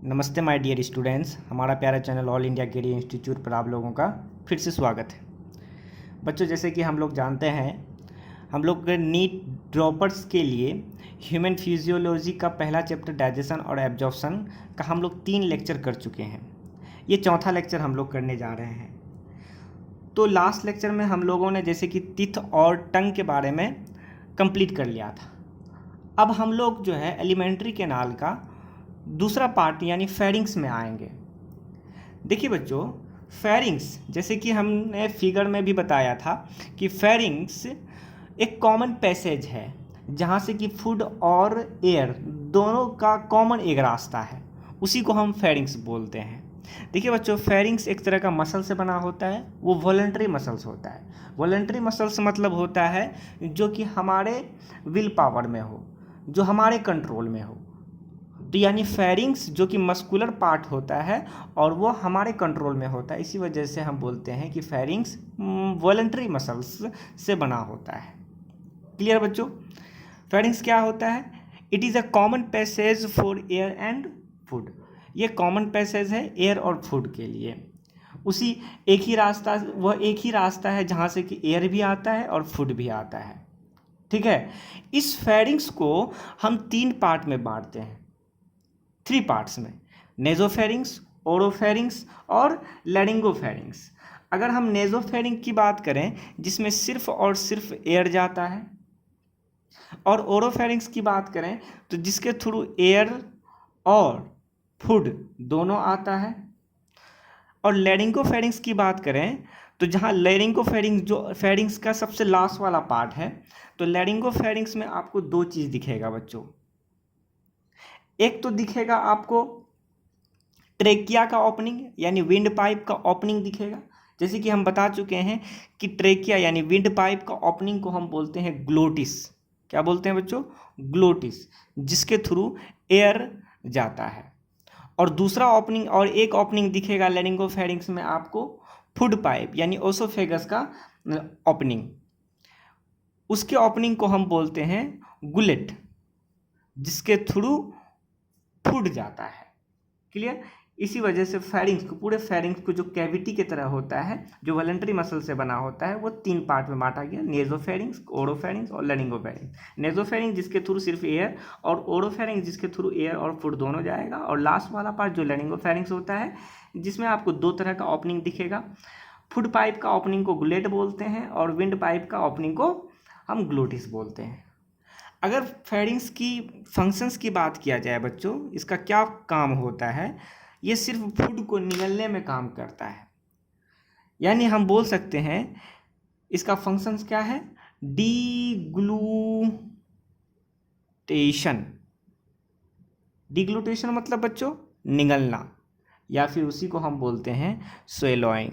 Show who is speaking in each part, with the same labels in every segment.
Speaker 1: नमस्ते my dear students, हमारा प्यारा channel All India Career Institute पर आप लोगों का फिर से स्वागत है। बच्चों, जैसे कि हम लोग जानते हैं, हम लोग नीट ड्रॉपर्स के लिए ह्यूमन फिजियोलॉजी का पहला चैप्टर डाइजेशन और एब्जॉर्प्शन का हम लोग 3 लेक्चर कर चुके हैं। ये चौथा लेक्चर हम लोग करने जा रहे हैं। तो लास्ट लेक्चर में हम लोगों ने जैसे कि टीथ और टंग के बारे में कंप्लीट कर लिया था। अब हम लोग जो है एलिमेंट्री कैनाल का दूसरा पार्ट यानी फेरिंग्स में आएंगे। देखिए बच्चों, फेरिंग्स जैसे कि हमने फिगर में भी बताया था कि फेरिंग्स एक कॉमन पैसेज है जहाँ से कि फूड और एयर दोनों का कॉमन एक रास्ता है, उसी को हम फेरिंग्स बोलते हैं। देखिए बच्चों, फेरिंग्स एक तरह का मसल से बना होता है, वो वॉलंटरी मसल्स होता है। वॉलंटरी मसल्स मतलब होता है जो कि हमारे विल पावर में हो, जो हमारे कंट्रोल में हो। तो यानी फेरिंग्स जो कि मस्कुलर पार्ट होता है और वो हमारे कंट्रोल में होता है, इसी वजह से हम बोलते हैं कि फेरिंग्स वॉलंटरी मसल्स से बना होता है। क्लियर बच्चों? फेरिंग्स क्या होता है? It is a common passage for air and food. ये कॉमन पैसेज है एयर और फूड के लिए। उसी एक ही रास्ता है जहाँ से कि एयर भी आता है और फूड भी आता है। ठीक है, इस फेरिंग्स को हम 3 पार्ट में बांटते हैं, 3 पार्ट्स में, नेजोफेरिंग्स, ओरोफेरिंग्स और लैरिंगोफेरिंग्स। अगर हम नेजोफेरिंग की बात करें जिसमें सिर्फ और सिर्फ एयर जाता है, और ओरोफेरिंग्स की बात करें तो जिसके थ्रू एयर और फूड दोनों आता है, और लैरिंगोफेरिंग्स की बात करें तो जहाँ लैरिंगोफेरिंग्स जो फेरिंग्स का सबसे लास्ट वाला पार्ट है, तो लैरिंगोफेरिंग्स में आपको 2 चीज़ दिखेगा बच्चों। एक तो दिखेगा आपको ट्रेकिया का ओपनिंग यानी विंड पाइप का ओपनिंग दिखेगा। जैसे कि हम बता चुके हैं कि ट्रेकिया यानी विंड पाइप का ओपनिंग को हम बोलते हैं ग्लोटिस। क्या बोलते हैं बच्चों? ग्लोटिस, जिसके थ्रू एयर जाता है। और दूसरा ओपनिंग और एक ओपनिंग दिखेगा लैरिंगोफेरिंग्स में आपको फूड पाइप यानी ओसोफेगस का ओपनिंग। उसके ओपनिंग को हम बोलते हैं गुलेट, जिसके थ्रू फूड जाता है। क्लियर? इसी वजह से फेरिंग्स को, पूरे फेरिंग्स को जो कैविटी की तरह होता है, जो वॉलंटरी मसल से बना होता है, वो 3 पार्ट में बांटा गया, नेजोफेरिंग्स, ओरोफेरिंग्स और लैरिंगोफेरिंग्स। नेजोफेरिंग जिसके थ्रू सिर्फ एयर, और ओरोफेरिंग जिसके थ्रू एयर और फूड दोनों जाएगा, और लास्ट वाला पार्ट जो लैरिंगोफेरिंग्स होता है जिसमें आपको 2 तरह का ओपनिंग दिखेगा। फूड पाइप का ओपनिंग को गुलेट बोलते हैं और विंड पाइप का ओपनिंग को हम ग्लोटिस बोलते हैं। अगर फेरिंग्स की फंक्शंस की बात किया जाए बच्चों, इसका क्या काम होता है, ये सिर्फ फूड को निगलने में काम करता है। यानी हम बोल सकते हैं इसका फंक्शंस क्या है? डीग्लूटेशन। डीग्लूटेशन मतलब बच्चों निगलना, या फिर उसी को हम बोलते हैं स्वेलोइंग।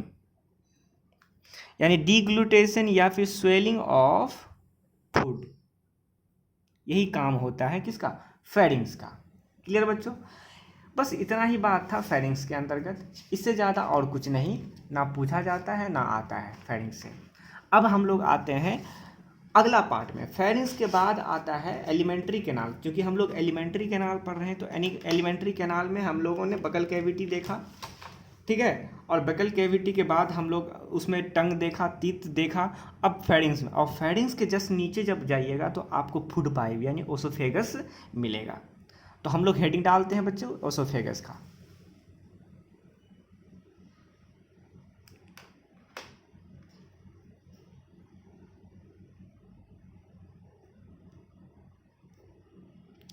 Speaker 1: यानी डीग्लूटेशन या फिर स्वेलिंग ऑफ फूड, यही काम होता है किसका? फेरिंग्स का। क्लियर बच्चों? बस इतना ही बात था फेरिंग्स के अंतर्गत, इससे ज़्यादा और कुछ नहीं, ना पूछा जाता है ना आता है फेरिंग्स से। अब हम लोग आते हैं अगला पार्ट में। फेरिंग्स के बाद आता है एलिमेंट्री कैनाल। क्योंकि हम लोग एलिमेंट्री कैनाल पढ़ रहे हैं तो एलिमेंट्री कैनाल में हम लोगों ने बकल कैविटी देखा, ठीक है, और बकल कैविटी के बाद हम लोग उसमें टंग देखा, टीथ देखा। अब फेरिंग्स में, और फेरिंग्स के जस्ट नीचे जब जाइएगा तो आपको फूड पाइप यानी ओसोफेगस मिलेगा। तो हम लोग हेडिंग डालते हैं बच्चों ओसोफेगस का।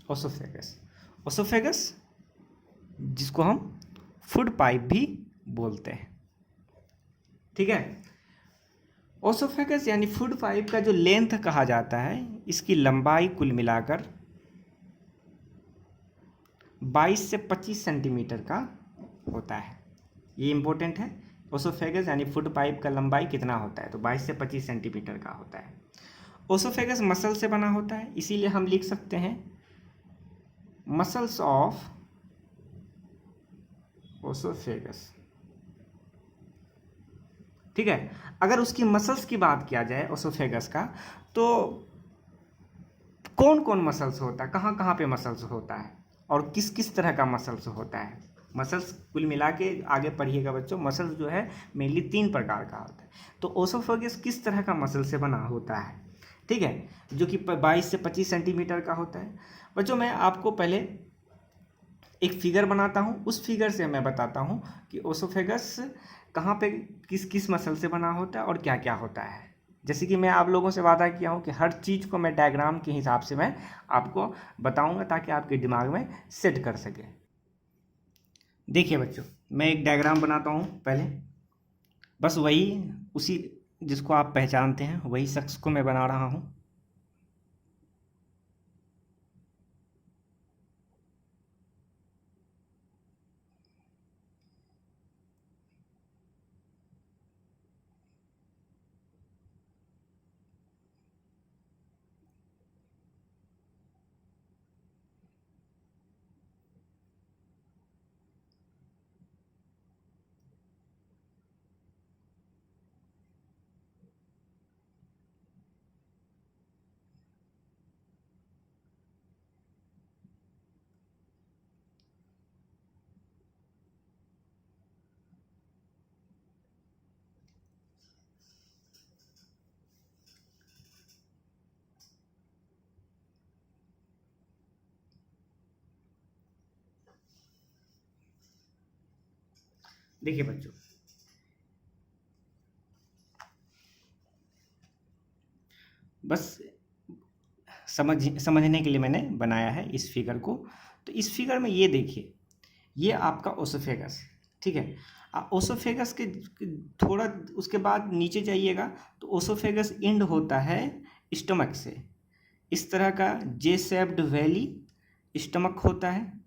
Speaker 1: ओसोफेगस, ओसोफेगस जिसको हम फूड पाइप भी बोलते हैं। ठीक है, ओसोफेगस यानी फूड पाइप का जो लेंथ कहा जाता है, इसकी लंबाई कुल मिलाकर 22 से 25 सेंटीमीटर का होता है। ये इंपॉर्टेंट है। ओसोफेगस यानी फूड पाइप का लंबाई कितना होता है? तो 22 से 25 सेंटीमीटर का होता है। ओसोफेगस मसल से बना होता है, इसीलिए हम लिख सकते हैं मसल्स ऑफ ओसोफेगस। ठीक है, अगर उसकी मसल्स की बात किया जाए ओसोफेगस का, तो कौन कौन मसल्स होता है, कहाँ कहाँ पे मसल्स होता है? और किस किस तरह का मसल्स होता है। मसल्स कुल मिला के आगे पढ़िएगा बच्चों। मसल्स जो है मेनली 3 प्रकार का होता है। तो ओसोफेगस किस तरह का मसल से बना होता है, ठीक है, जो कि 22 से 25 सेंटीमीटर का होता है। बच्चों मैं आपको पहले एक फिगर बनाता हूँ, उस फिगर से मैं बताता हूँ कि ओसोफेगस कहाँ पे किस किस मसल से बना होता है और क्या क्या होता है। जैसे कि मैं आप लोगों से वादा किया हूँ कि हर चीज़ को मैं डायग्राम के हिसाब से मैं आपको बताऊँगा ताकि आपके दिमाग में सेट कर सके। देखिए बच्चों, मैं एक डायग्राम बनाता हूँ पहले, बस वही उसी जिसको आप पहचानते हैं वही शख्स को मैं बना रहा हूँ। देखिए बच्चों, बस समझने के लिए मैंने बनाया है इस फिगर को। तो इस फिगर में ये देखिए, ये आपका ओसोफेगस, ठीक है। ओसोफेगस के थोड़ा उसके बाद नीचे जाइएगा तो ओसोफेगस एंड होता है स्टमक से। इस तरह का जे शेप्ड वैली स्टमक होता है,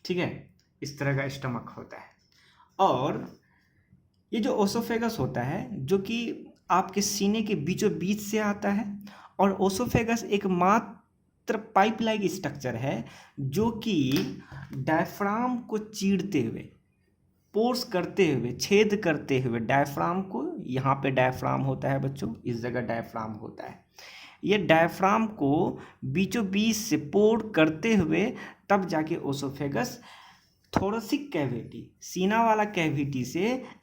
Speaker 1: ठीक है, इस तरह का स्टमक होता है। और ये जो ओसोफेगस होता है जो कि आपके सीने के बीचों बीच से आता है, और ओसोफेगस एक मात्र पाइप लाइक स्ट्रक्चर है जो कि डायफ्राम को चीरते हुए, पोर्स करते हुए, छेद करते हुए डायफ्राम को, यहाँ पे डायफ्राम होता है बच्चों, इस जगह डायफ्राम होता है, ये डायफ्राम को बीचों बीच से पोर करते हुए तब जाके ओसोफेगस थोरेसिक कैविटी, सीना वाला कैविटी से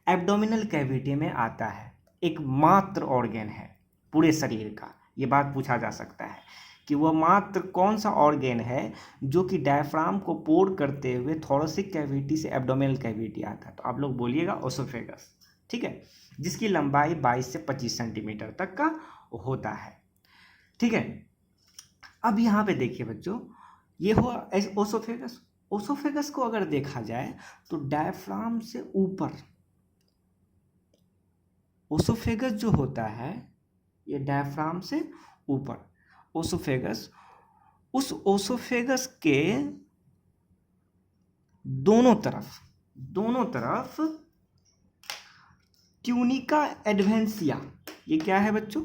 Speaker 1: एब्डोमिनल कैविटी में आता है। एक मात्र ऑर्गन है पूरे शरीर का। ये बात पूछा जा सकता है कि वह मात्र कौन सा ऑर्गन है जो कि डायफ्राम को पोर करते हुए थोरेसिक कैविटी से एब्डोमिनल कैविटी आता है। तो आप लोग बोलिएगा ओसोफेगस, ठीक है, जिसकी लंबाई 22 से 25 सेंटीमीटर तक का होता है, ठीक है। अब यहाँ पे देखिए बच्चों, ये हुआ ओसोफेगस। ओसोफेगस को अगर देखा जाए तो डायफ्राम से ऊपर ओसोफेगस जो होता है, ये डायफ्राम से ऊपर ओसोफेगस, उस ओसोफेगस के दोनों तरफ ट्यूनिका एडवेंसिया, ये क्या है बच्चों,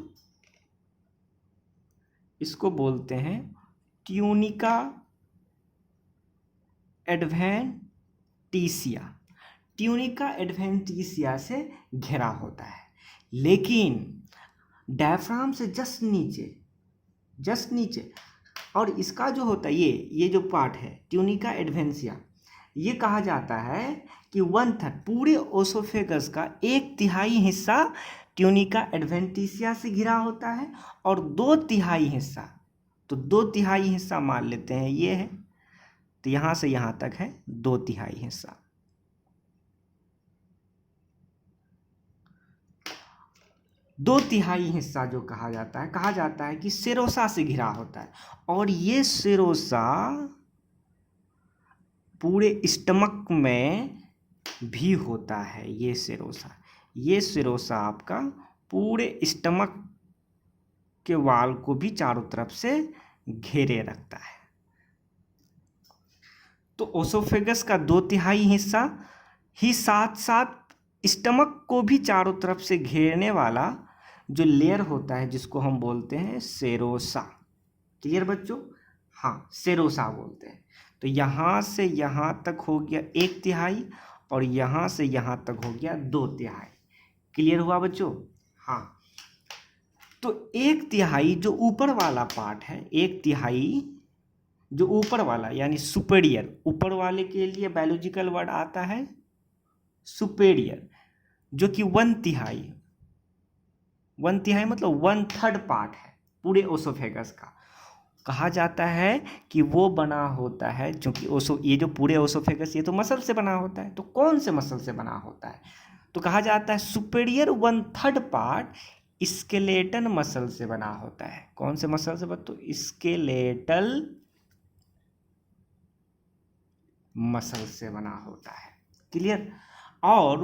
Speaker 1: इसको बोलते हैं ट्यूनिका एडवेंटिसिया। ट्यूनिका एडवेंटिसिया से घिरा होता है, लेकिन डायफ्राम से जस्ट नीचे, और इसका जो होता है ये जो पार्ट है ट्यूनिका एडवेंसिया, ये कहा जाता है कि 1/3 पूरे ओसोफेगस का 1/3 हिस्सा ट्यूनिका एडवेंटिसिया से घिरा होता है, और 2/3 हिस्सा, तो 2/3 हिस्सा मान लेते हैं ये है, तो यहाँ से यहाँ तक है 2/3 हिस्सा। 2/3 हिस्सा जो कहा जाता है कि सेरोसा से घिरा होता है, और ये सेरोसा पूरे स्टमक में भी होता है। ये सेरोसा आपका पूरे स्टमक के वाल को भी चारों तरफ से घेरे रखता है। तो ओसोफेगस का 2/3 हिस्सा ही साथ साथ स्टमक को भी चारों तरफ से घेरने वाला जो लेयर होता है जिसको हम बोलते हैं सेरोसा। क्लियर बच्चों? हाँ, सेरोसा बोलते हैं। तो यहाँ से यहाँ तक हो गया 1/3, और यहाँ से यहाँ तक हो गया 2/3। क्लियर हुआ बच्चों? हाँ। तो 1/3 जो ऊपर वाला पार्ट है, 1/3 जो ऊपर वाला यानी सुपेरियर, ऊपर वाले के लिए बायोलॉजिकल वर्ड आता है सुपेरियर, जो कि 1/3 मतलब 1/3 पार्ट है पूरे ओसोफेगस का। कहा जाता है कि वो बना होता है, क्योंकि ये जो पूरे ओसोफेगस ये तो मसल से बना होता है। तो कौन से मसल से बना होता है? तो कहा जाता है सुपेरियर 1/3 पार्ट स्केलेटल मसल से बना होता है। कौन से मसल से? तो स्केलेटल मसल से बना होता है। क्लियर? और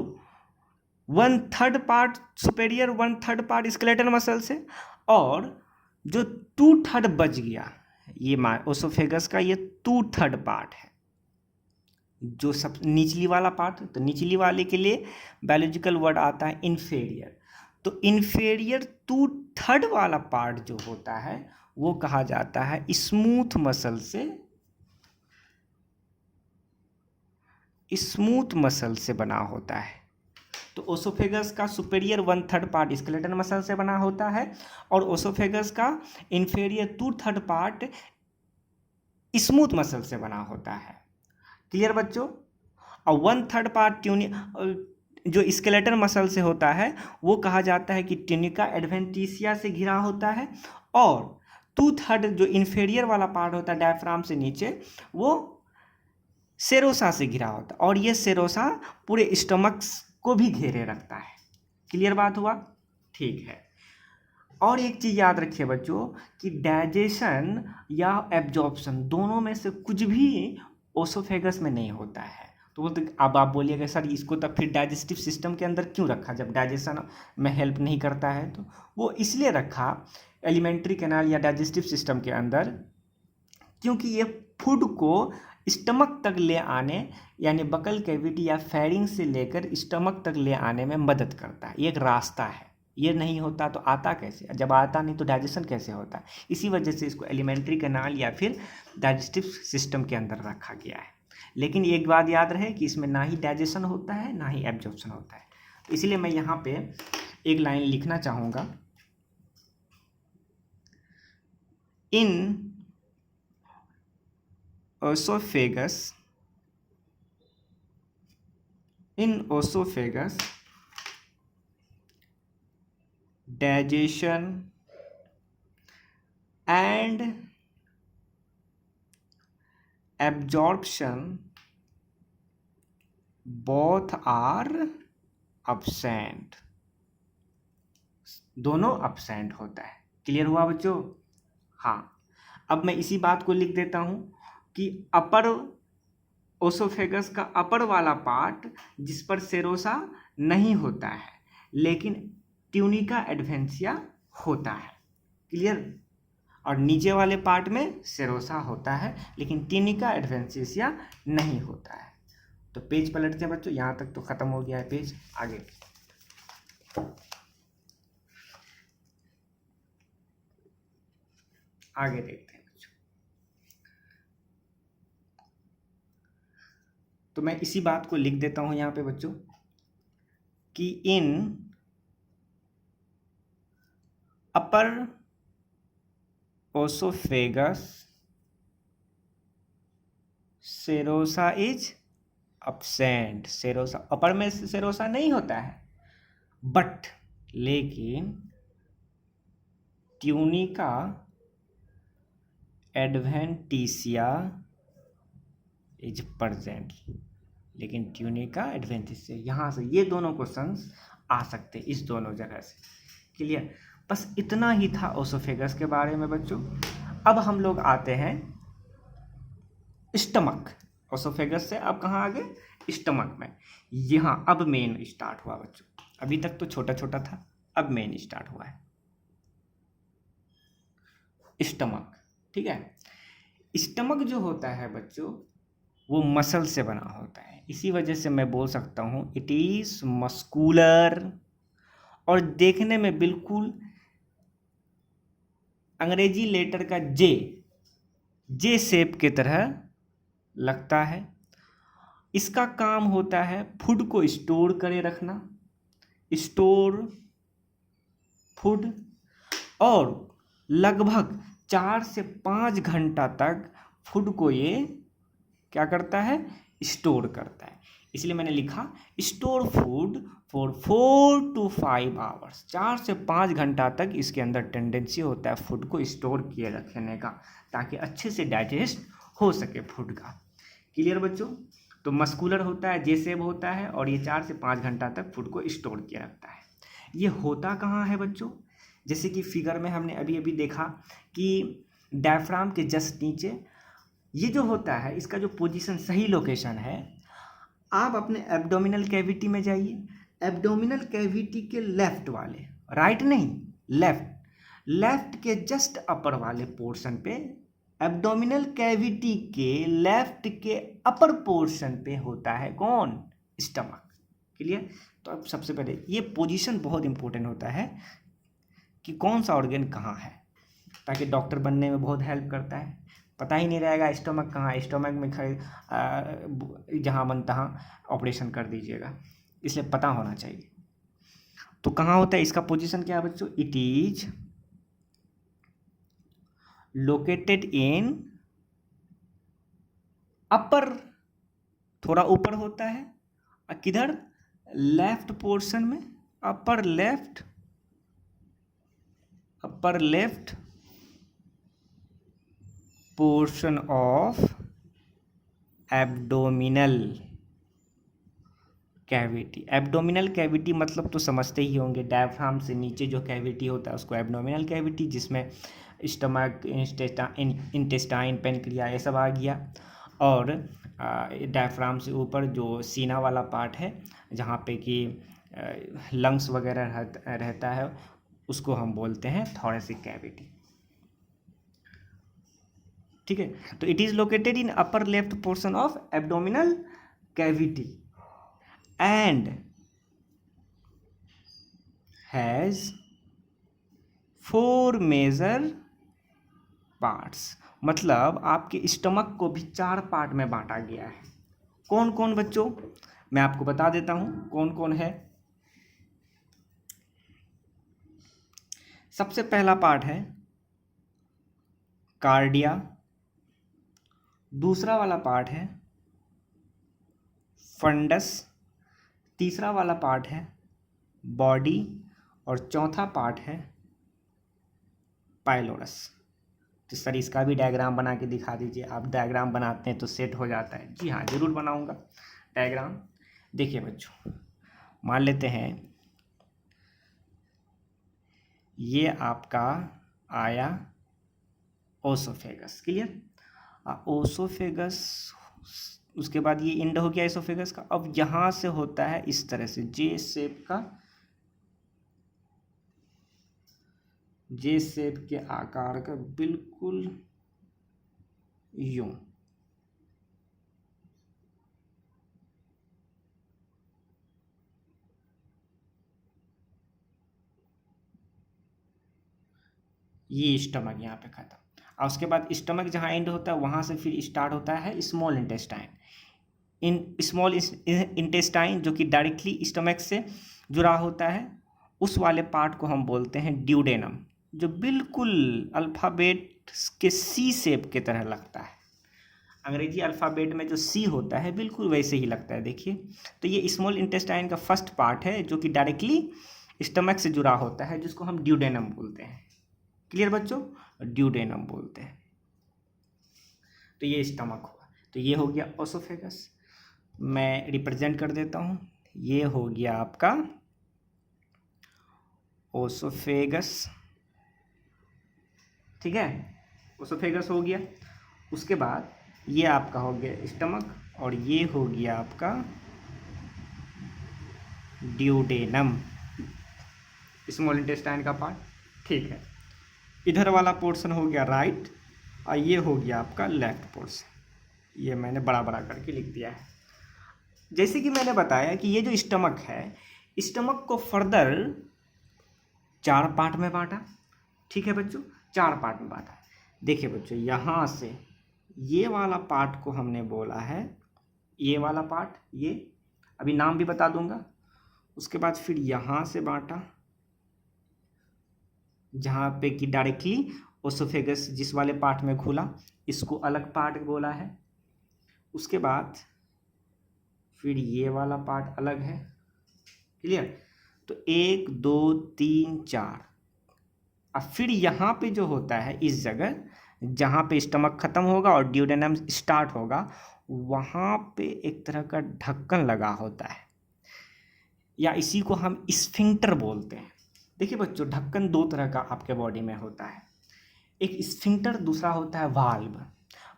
Speaker 1: 1/3 part superior, 1/3 part skeletal muscle से, और जो 2/3 बच गया ये ओसोफेगस का, ये 2/3 पार्ट है जो सब निचली वाला पार्ट। तो निचली वाले के लिए बायोलॉजिकल वर्ड आता है इन्फेरियर। तो इन्फेरियर 2/3 वाला पार्ट जो होता है वो कहा जाता है स्मूथ मसल से, स्मूथ मसल से बना होता है। तो ओसोफेगस का सुपेरियर 1/3 पार्ट स्केलेटल मसल से बना होता है, और ओसोफेगस का इन्फेरियर 2/3 पार्ट स्मूथ मसल से बना होता है। क्लियर बच्चों? और 1/3 पार्ट जो स्केलेटल मसल से होता है वो कहा जाता है कि ट्यूनिका एडवेंटिशिया से घिरा होता है, और 2/3 जो इन्फेरियर वाला पार्ट होता है डायफ्राम से नीचे, वो सेरोसा से घिरा होता है, और ये सेरोसा पूरे स्टमक को भी घेरे रखता है। क्लियर बात हुआ? ठीक है। और एक चीज़ याद रखिए बच्चों कि डाइजेशन या एब्जॉर्प्शन दोनों में से कुछ भी ओसोफेगस में नहीं होता है। तो बोलते अब आप बोलिएगा सर इसको तब फिर डाइजेस्टिव सिस्टम के अंदर क्यों रखा जब डाइजेशन में हेल्प नहीं करता है? तो वो इसलिए रखा एलिमेंट्री कैनाल या डाइजेस्टिव सिस्टम के अंदर, क्योंकि ये फूड को स्टमक तक ले आने, यानी बकल कैविटी या फेरिंग से लेकर स्टमक तक ले आने में मदद करता है। ये एक रास्ता है। ये नहीं होता तो आता कैसे? जब आता नहीं तो डाइजेशन कैसे होता है? इसी वजह से इसको एलिमेंट्री कैनाल या फिर डाइजेस्टिव सिस्टम के अंदर रखा गया है। लेकिन एक बात याद रहे कि इसमें ना ही डाइजेशन होता है ना ही एब्जॉर्प्शन होता है। तो इसलिए मैं यहाँ पे एक लाइन लिखना चाहूँगा, इन oesophagus digestion and absorption both are absent। दोनों absent होता है। क्लियर हुआ बच्चों? हाँ, अब मैं इसी बात को लिख देता हूं कि अपर ओसोफेगस का अपर वाला पार्ट जिस पर सेरोसा नहीं होता है लेकिन ट्यूनिका एडवेंशिया होता है। क्लियर? और नीचे वाले पार्ट में सेरोसा होता है लेकिन ट्यूनिका एडवेंशिया नहीं होता है। तो पेज पलटते हैं बच्चों, यहाँ तक तो खत्म हो गया है पेज। आगे देखते हैं बच्चों। तो मैं इसी बात को लिख देता हूं यहाँ पे बच्चों कि in upper oesophagus serosa is absent. Serosa upper में सेरोसा नहीं होता है, बट लेकिन ट्यूनिका एडवेंटिशिया इज प्रेजेंट। लेकिन ट्यूनिका एडवेंटिशिया यहाँ से ये दोनों क्वेश्चंस आ सकते हैं, इस दोनों जगह से। क्लियर? बस इतना ही था ओसोफेगस के बारे में बच्चों। अब हम लोग आते हैं स्टमक। ओसोफेगस से अब कहाँ आ गए? स्टमक में। यहाँ अब मेन स्टार्ट हुआ बच्चों। अभी तक तो छोटा छोटा था, अब मेन स्टार्ट हुआ है स्टमक। ठीक है? स्टमक जो होता है बच्चों वो मसल से बना होता है। इसी वजह से मैं बोल सकता हूँ इट इज मस्कुलर, और देखने में बिल्कुल अंग्रेजी लेटर का जे शेप के तरह लगता है। इसका काम होता है फूड को स्टोर करे रखना, स्टोर फूड, और लगभग 4 से 5 घंटा तक फूड को ये क्या करता है, स्टोर करता है। इसलिए मैंने लिखा store food for 4 to 5 hours. 4 से 5 घंटा तक इसके अंदर टेंडेंसी होता है फूड को स्टोर किए रखने का, ताकि अच्छे से डाइजेस्ट हो सके फूड का। क्लियर बच्चों? तो मस्कुलर होता है, जे शेप होता है, और ये 4 से 5 घंटा तक फूड को स्टोर किए रखता है। ये होता कहाँ है बच्चों? जैसे कि फिगर में हमने अभी अभी देखा कि डायफ्राम के जस्ट नीचे ये जो होता है, इसका जो पोजीशन सही लोकेशन है, आप अपने एब्डोमिनल कैविटी में जाइए। एब्डोमिनल कैविटी के लेफ्ट वाले, राइट नहीं, लेफ्ट के जस्ट अपर वाले पोर्शन पे, एब्डोमिनल कैविटी के लेफ्ट के अपर पोर्शन पे होता है कौन? स्टमक। क्लियर? तो अब सबसे पहले ये पोजीशन बहुत इंपॉर्टेंट होता है कि कौन सा ऑर्गन कहाँ है, ताकि डॉक्टर बनने में बहुत हेल्प करता है। पता ही नहीं रहेगा स्टमक कहाँ है, स्टमक में खड़े जहाँ मन तहाँ ऑपरेशन कर दीजिएगा, इसलिए पता होना चाहिए। तो कहाँ होता है इसका पोजीशन क्या है बच्चों? इट इज लोकेटेड इन अपर, थोड़ा ऊपर होता है, और किधर? लेफ्ट पोर्शन में, अपर left portion of abdominal cavity. Abdominal cavity मतलब तो समझते ही होंगे, डायफ्राम से नीचे जो कैविटी होता है उसको एब्डोमिनल कैविटी, जिसमें स्टमक, इंटेस्टाइन, पेनक्रिया ये सब आ गया। और डायफ्राम से ऊपर जो सीना वाला पार्ट है, जहाँ पे कि लंग्स वगैरह रहता है, उसको हम बोलते हैं थोरेसिक कैविटी। ठीक है? तो it is located in upper left portion of abdominal cavity and has 4 major parts. मतलब आपके स्टमक को भी 4 पार्ट में बांटा गया है। कौन कौन बच्चों? मैं आपको बता देता हूं कौन कौन है। सबसे पहला पार्ट है कार्डिया, दूसरा वाला पार्ट है फंडस, तीसरा वाला पार्ट है बॉडी, और चौथा पार्ट है पाइलोरस। तो सर इसका भी डायग्राम बना के दिखा दीजिए। आप डायग्राम बनाते हैं तो सेट हो जाता है। जी हाँ, जरूर बनाऊंगा डायग्राम। देखिए बच्चों, मान लेते हैं ये आपका आया ओसोफेगस। क्लियर? ओसोफेगस, उसके बाद ये एंड हो गया एसोफेगस का। अब यहाँ से होता है इस तरह से जे शेप के आकार का, बिल्कुल यूं। ये स्टमक यहाँ पे खत्म। और उसके बाद स्टमक जहाँ एंड होता है वहाँ से फिर स्टार्ट होता है स्मॉल इंटेस्टाइन। स्मॉल इंटेस्टाइन जो कि डायरेक्टली स्टमक से जुड़ा होता है, उस वाले पार्ट को हम बोलते हैं ड्यूडेनम, जो बिल्कुल अल्फ़ाबेट के सी शेप के तरह लगता है। अंग्रेजी अल्फ़ाबेट में जो सी होता है बिल्कुल वैसे ही लगता है। देखिए, तो ये स्मॉल इंटेस्टाइन का फर्स्ट पार्ट है जो कि डायरेक्टली स्टमक से जुड़ा होता है, जिसको हम ड्यूडेनम बोलते हैं। क्लियर बच्चों? ड्यूडेनम बोलते हैं। तो ये स्टमक हुआ। तो ये हो गया ओसोफेगस। मैं रिप्रेजेंट कर देता हूँ। ये हो गया आपका ओसोफेगस। ठीक है? ओसोफेगस हो गया। उसके बाद ये आपका हो गया स्टमक, और ये हो गया आपका ड्यूडेनम, स्मॉल इंटेस्टाइन का पार्ट। ठीक है, इधर वाला पोर्शन हो गया राइट, और ये हो गया आपका लेफ्ट पोर्शन। ये मैंने बड़ा बड़ा करके लिख दिया है। जैसे कि मैंने बताया कि ये जो स्टमक है, स्टमक को फर्दर 4 पार्ट में बांटा। ठीक है बच्चों? 4 पार्ट में बांटा। देखिए बच्चों, यहाँ से ये वाला पार्ट को हमने बोला है, ये वाला पार्ट, ये अभी नाम भी बता दूंगा। उसके बाद फिर यहाँ से बांटा, जहाँ पे कि डायरेक्टली ओसोफेगस जिस वाले पार्ट में खुला, इसको अलग पार्ट बोला है। उसके बाद फिर ये वाला पार्ट अलग है। क्लियर? तो 1 2 3 4। अब फिर यहाँ पे जो होता है, इस जगह जहाँ पे स्टमक खत्म होगा और ड्यूडेनम स्टार्ट होगा, वहाँ पे एक तरह का ढक्कन लगा होता है, या इसी को हम स्फिंक्टर बोलते हैं। देखिए बच्चों, ढक्कन दो तरह का आपके बॉडी में होता है, एक स्फिंक्टर, दूसरा होता है वाल्व।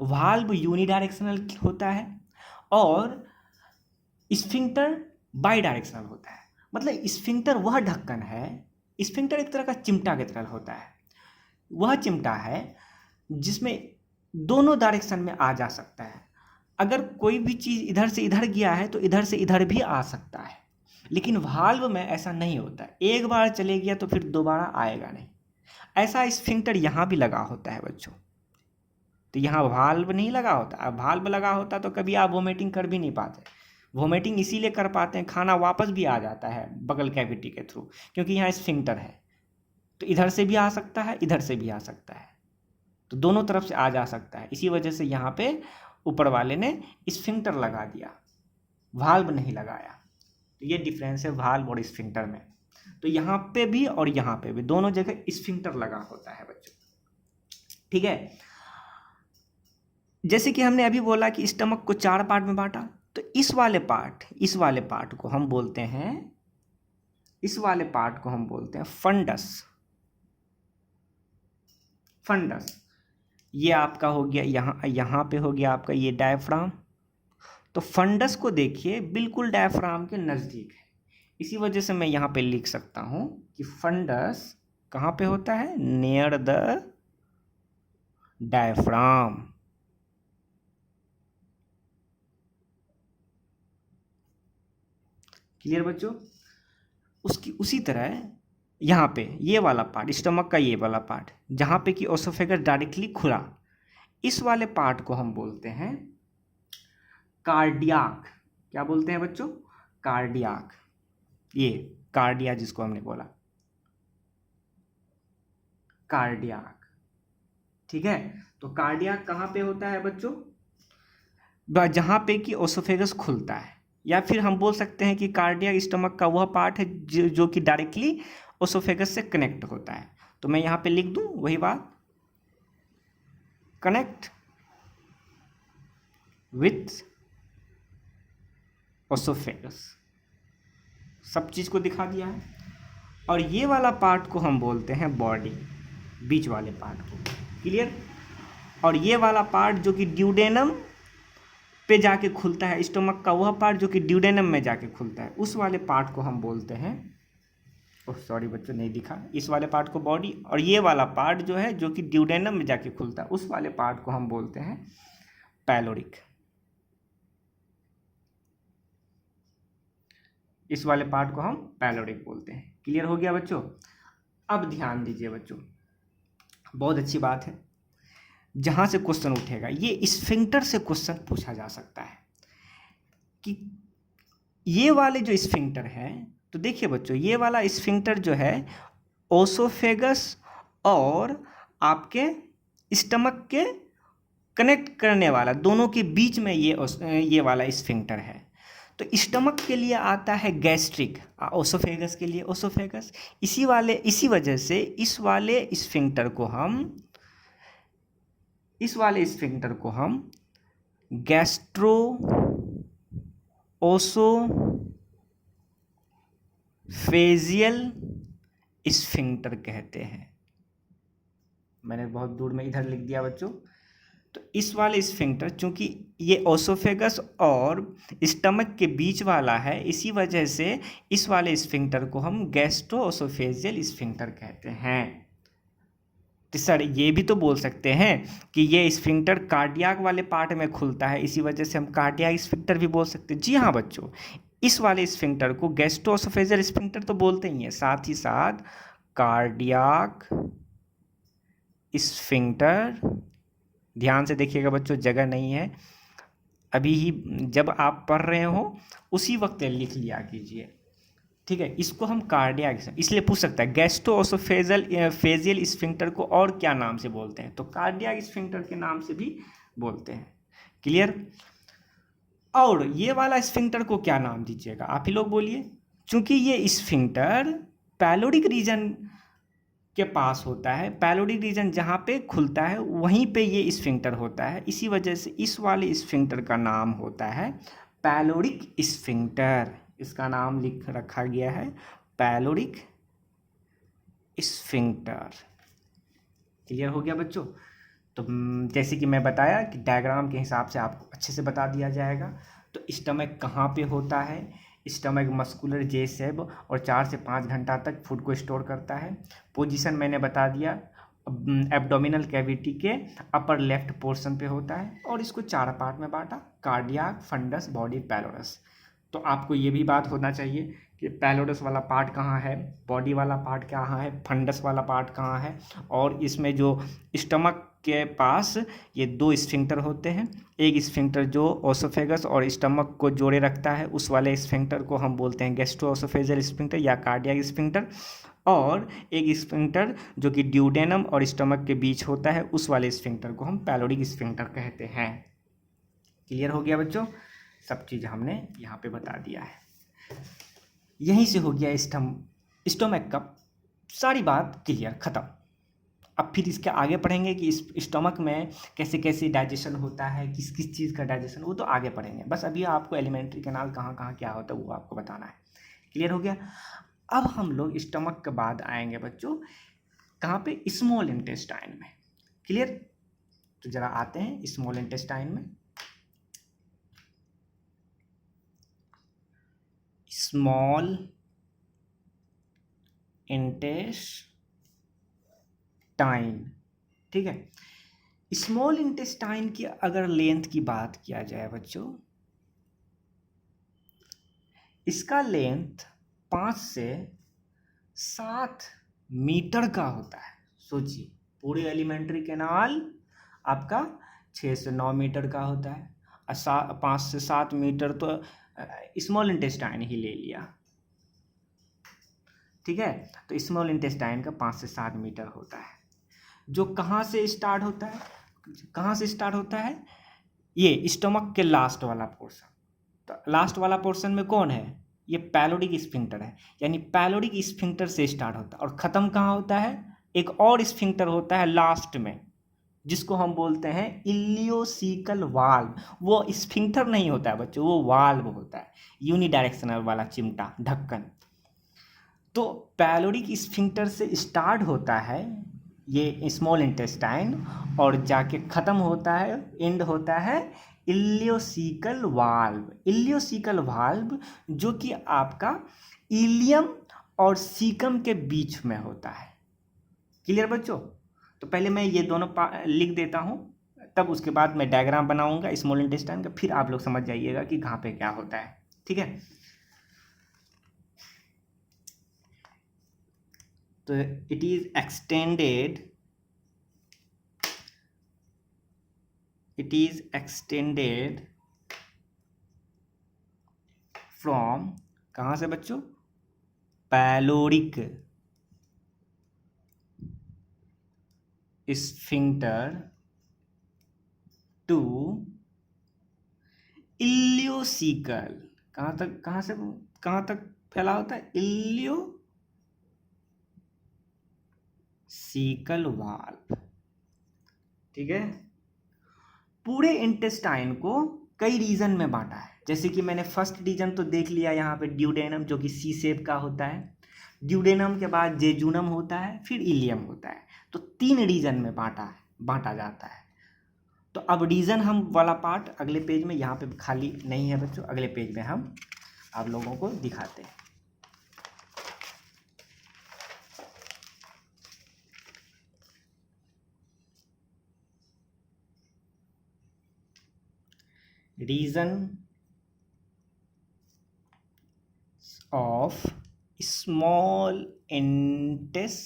Speaker 1: वाल्व यूनिडायरेक्शनल होता है और स्फिंक्टर बाई डायरेक्शनल होता है। मतलब स्फिंक्टर वह ढक्कन है, स्फिंक्टर एक तरह का चिमटा की तरह होता है। वह चिमटा है जिसमें दोनों डायरेक्शन में आ जा सकता है। अगर कोई भी चीज़ इधर से इधर गया है तो इधर से इधर भी आ सकता है, लेकिन वाल्व में ऐसा नहीं होता। एक बार चले गया तो फिर दोबारा आएगा नहीं। ऐसा स्फिंक्टर यहाँ भी लगा होता है बच्चों। तो यहाँ वाल्व नहीं लगा होता। अब वाल्व लगा होता तो कभी आप वोमिटिंग कर भी नहीं पाते। वोमिटिंग इसीलिए कर पाते हैं, खाना वापस भी आ जाता है बगल कैविटी के थ्रू, क्योंकि यहाँ स्फिंक्टर है। तो इधर से भी आ सकता है, इधर से भी आ सकता है, तो दोनों तरफ से आ जा सकता है। इसी वजह से यहाँ पे ऊपर वाले ने स्फिंक्टर लगा दिया, वाल्व नहीं लगाया। तो ये डिफरेंस है वाल्व और स्फिंक्टर में। तो यहाँ पे भी और यहाँ पे भी दोनों जगह स्फिंक्टर लगा होता है बच्चों। ठीक है? जैसे कि हमने अभी बोला कि स्टमक को 4 पार्ट में बांटा, तो इस वाले पार्ट को हम बोलते हैं, इस वाले पार्ट को हम बोलते हैं फंडस। फंडस ये आपका हो गया, यहाँ पे हो गया आपका ये डायफ्राम। तो फंडस को देखिए बिल्कुल डायफ्राम के नज़दीक है। इसी वजह से मैं यहाँ पे लिख सकता हूँ कि फंडस कहाँ पे होता है? Near the diaphragm. क्लियर बच्चों? उसी तरह यहाँ पे ये वाला पार्ट, स्टमक का ये वाला पार्ट, जहाँ पे कि ओसोफेगस डायरेक्टली खुला, इस वाले पार्ट को हम बोलते हैं कार्डियाक। क्या बोलते हैं बच्चों? कार्डियाक। ये कार्डिया जिसको हमने बोला, कार्डियाक। ठीक है? तो कार्डियाक कहाँ पे होता है बच्चों? जहाँ पे कि ओसोफेगस खुलता है, या फिर हम बोल सकते हैं कि कार्डियक स्टमक का वह पार्ट है जो कि डायरेक्टली ओसोफेगस से कनेक्ट होता है। तो मैं यहाँ पे लिख दूँ वही बात, कनेक्ट विथ ओसोफेगस। सब चीज़ को दिखा दिया है। और ये वाला पार्ट को हम बोलते हैं बॉडी, बीच वाले पार्ट को। क्लियर? और ये वाला पार्ट जो कि ड्यूडेनम पे जाके खुलता है, स्टमक का वह पार्ट जो कि ड्यूडेनम में जाके खुलता है, उस वाले पार्ट को हम बोलते हैं, ओह सॉरी बच्चों नहीं दिखा, इस वाले पार्ट को बॉडी, और ये वाला पार्ट जो है जो कि ड्यूडेनम में जाके खुलता है, उस वाले पार्ट को हम बोलते हैं पैलोरिक। इस वाले पार्ट को हम पैलोरिक बोलते हैं। क्लियर हो गया बच्चों? अब ध्यान दीजिए बच्चों, बहुत अच्छी बात है, जहाँ से क्वेश्चन उठेगा ये स्फिंक्टर से क्वेश्चन पूछा जा सकता है कि ये वाले जो स्फिंक्टर है, तो देखिए बच्चों ये वाला स्फिंक्टर जो है ओसोफेगस और आपके स्टमक के कनेक्ट करने वाला, दोनों के बीच में ये वाला स्फिंक्टर है। तो स्टमक के लिए आता है गैस्ट्रिक, ओसोफेगस के लिए ओसोफेगस। इसी वजह से इस वाले स्फिंक्टर को हम गैस्ट्रो ओसोफेजियल स्फिंक्टर कहते हैं। मैंने बहुत दूर में इधर लिख दिया बच्चों। तो इस वाले स्फिंक्टर, चूंकि ये ओसोफेगस और स्टमक के बीच वाला है, इसी वजह से इस वाले स्फिंक्टर को हम गैस्ट्रो ओसोफेजियल स्फिंक्टर कहते हैं। तो सर ये भी तो बोल सकते हैं कि ये स्फिंक्टर कार्डियाक वाले पार्ट में खुलता है, इसी वजह से हम कार्डियाक स्फिंक्टर भी बोल सकते हैं। जी हाँ बच्चों, इस वाले स्फिंक्टर को गैस्ट्रोओसोफेजियल स्फिंक्टर तो बोलते ही हैं, साथ ही साथ कार्डियाक स्फिंक्टर। ध्यान से देखिएगा बच्चों, जगह नहीं है, अभी ही जब आप पढ़ रहे हो उसी वक्त लिख लिया कीजिए। ठीक है, इसको हम कार्डियक, इसलिए पूछ सकता है गैस्ट्रोओसोफेजल फेजियल स्फिंक्टर को और क्या नाम से बोलते हैं, तो कार्डियक स्फिंक्टर के नाम से भी बोलते हैं। क्लियर। और ये वाला स्फिंक्टर को क्या नाम दीजिएगा, आप ही लोग बोलिए। क्योंकि ये स्फिंक्टर पैलोडिक रीजन के पास होता है, पैलोडिक रीजन जहाँ पे खुलता है वहीं पे ये स्फिंक्टर होता है, इसी वजह से इस वाले स्फिंक्टर का नाम होता है पैलोडिक स्फिंक्टर। इसका नाम लिख रखा गया है पैलोडिक स्फिंक्टर। क्लियर हो गया बच्चों। तो जैसे कि मैं बताया कि डायग्राम के हिसाब से आपको अच्छे से बता दिया जाएगा। तो स्टमक कहाँ पे होता है, स्टमक मस्कुलर जे शेप और 4 से 5 घंटा तक फूड को स्टोर करता है। पोजीशन मैंने बता दिया, एब्डोमिनल कैविटी के अपर लेफ्ट पोर्शन पे होता है और इसको 4 पार्ट में बांटा, कार्डियाक, फंडस, बॉडी, पैलोरस। तो आपको ये भी बात होना चाहिए कि पैलोरस वाला पार्ट कहाँ है, बॉडी वाला पार्ट कहाँ है, फंडस वाला पार्ट कहाँ है, और इसमें जो स्टमक के पास ये 2 स्फिंक्टर होते हैं। एक स्फिंक्टर जो ओसोफेगस और स्टमक को जोड़े रखता है, उस वाले स्फिंक्टर को हम बोलते हैं गैस्ट्रोओसोफेजियल स्फिंक्टर या कार्डियक स्फिंक्टर। और एक स्फिंक्टर जो कि ड्यूडेनम और स्टमक के बीच होता है, उस वाले स्फिंक्टर को हम पैलोडिक स्फिंक्टर कहते हैं। क्लियर हो गया बच्चों, सब चीज़ हमने यहाँ पे बता दिया है। यहीं से हो गया स्टमक का सारी बात क्लियर, ख़त्म। अब फिर इसके आगे पढ़ेंगे कि इस स्टमक में कैसे कैसे डाइजेशन होता है, किस किस चीज़ का डाइजेशन, वो तो आगे पढ़ेंगे। बस अभी आपको एलिमेंट्री कैनाल कहाँ कहाँ क्या होता है वो आपको बताना है। क्लियर हो गया। अब हम लोग स्टमक के बाद आएंगे बच्चों कहाँ पे, स्मॉल इंटेस्टाइन में। क्लियर। तो जरा आते हैं स्मॉल इंटेस्टाइन में। स्मॉल इंटेस्टाइन, ठीक है। स्मॉल इंटेस्टाइन की अगर लेंथ की बात किया जाए बच्चों, इसका लेंथ 5 से 7 मीटर का होता है। सोचिए, पूरे एलिमेंट्री कैनाल आपका 6 से 9 मीटर का होता है और 5 से 7 मीटर तो स्मॉल इंटेस्टाइन ही ले लिया, ठीक है। तो स्मॉल इंटेस्टाइन का 5 से 7 मीटर होता है, जो कहाँ से स्टार्ट होता है, कहाँ से स्टार्ट होता है, ये स्टमक के लास्ट वाला पोर्शन। तो लास्ट वाला पोर्शन में कौन है, ये पैलोडिक स्फिंक्टर है, यानी पैलोडिक स्फिंक्टर से स्टार्ट होता है और ख़त्म कहाँ होता है, एक और स्फिंक्टर होता है लास्ट में, जिसको हम बोलते हैं इलियोसिकल वाल्व। वो स्फिंक्टर नहीं होता है बच्चों, वो वाल्व होता है, यूनिडायरेक्शनल वाला चिमटा, ढक्कन। तो पैलोडिक स्फिंक्टर से स्टार्ट होता है ये स्मॉल इंटेस्टाइन और जाके ख़त्म होता है, एंड होता है इलियोसिकल वाल्व। इलियोसिकल वाल्व जो कि आपका इलियम और सीकम के बीच में होता है। क्लियर बच्चों। तो पहले मैं ये दोनों लिख देता हूँ, तब उसके बाद मैं डायग्राम बनाऊंगा स्मॉल इंटेस्टाइन का, फिर आप लोग समझ जाइएगा कि कहाँ पे क्या होता है, ठीक है। तो इट इज एक्सटेंडेड फ्रॉम, कहाँ से बच्चों, पैलोडिक स्फिंक्टर टू इलियोसिकल, कहाँ तक, कहाँ से कहाँ तक फैला होता है, इलियोसिकल वाल्व, ठीक है। पूरे इंटेस्टाइन को कई रीजन में बांटा है, जैसे कि मैंने फर्स्ट रीजन तो देख लिया यहाँ पे ड्यूडेनम, जो कि सी शेप का होता है। ड्यूडेनम के बाद जेजुनम होता है, फिर इलियम होता है। तो 3 रीजन में बांटा जाता है। तो अब रीजन हम वाला पार्ट अगले पेज में, यहाँ पे खाली नहीं है बच्चों, अगले पेज में हम आप लोगों को दिखाते हैं। Region of small intestine.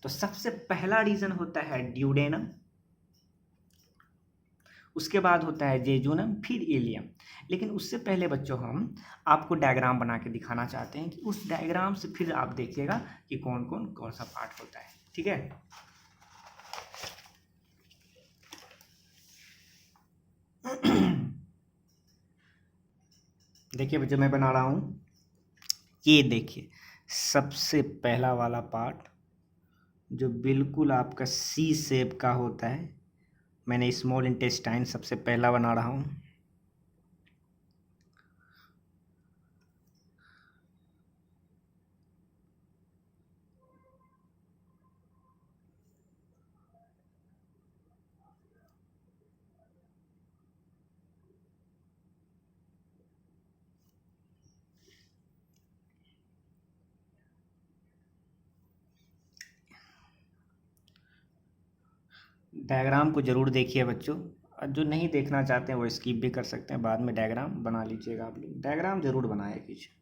Speaker 1: तो सबसे पहला रीजन होता है ड्यूडेनम, उसके बाद होता है जेजूनम, फिर इलियम। लेकिन उससे पहले बच्चों हम आपको डायग्राम बना के दिखाना चाहते हैं कि उस डायग्राम से फिर आप देखिएगा कि कौन सा पार्ट होता है। ठीक है, देखिए बच्चों मैं बना रहा हूँ, ये देखिए सबसे पहला वाला पार्ट जो बिल्कुल आपका सी शेप का होता है, मैंने स्मॉल इंटेस्टाइन सबसे पहला बना रहा हूँ। डायग्राम को ज़रूर देखिए बच्चों, और जो नहीं देखना चाहते हैं वो स्किप भी कर सकते हैं, बाद में डायग्राम बना लीजिएगा। आप लोग डायग्राम ज़रूर बनाया कीजिए।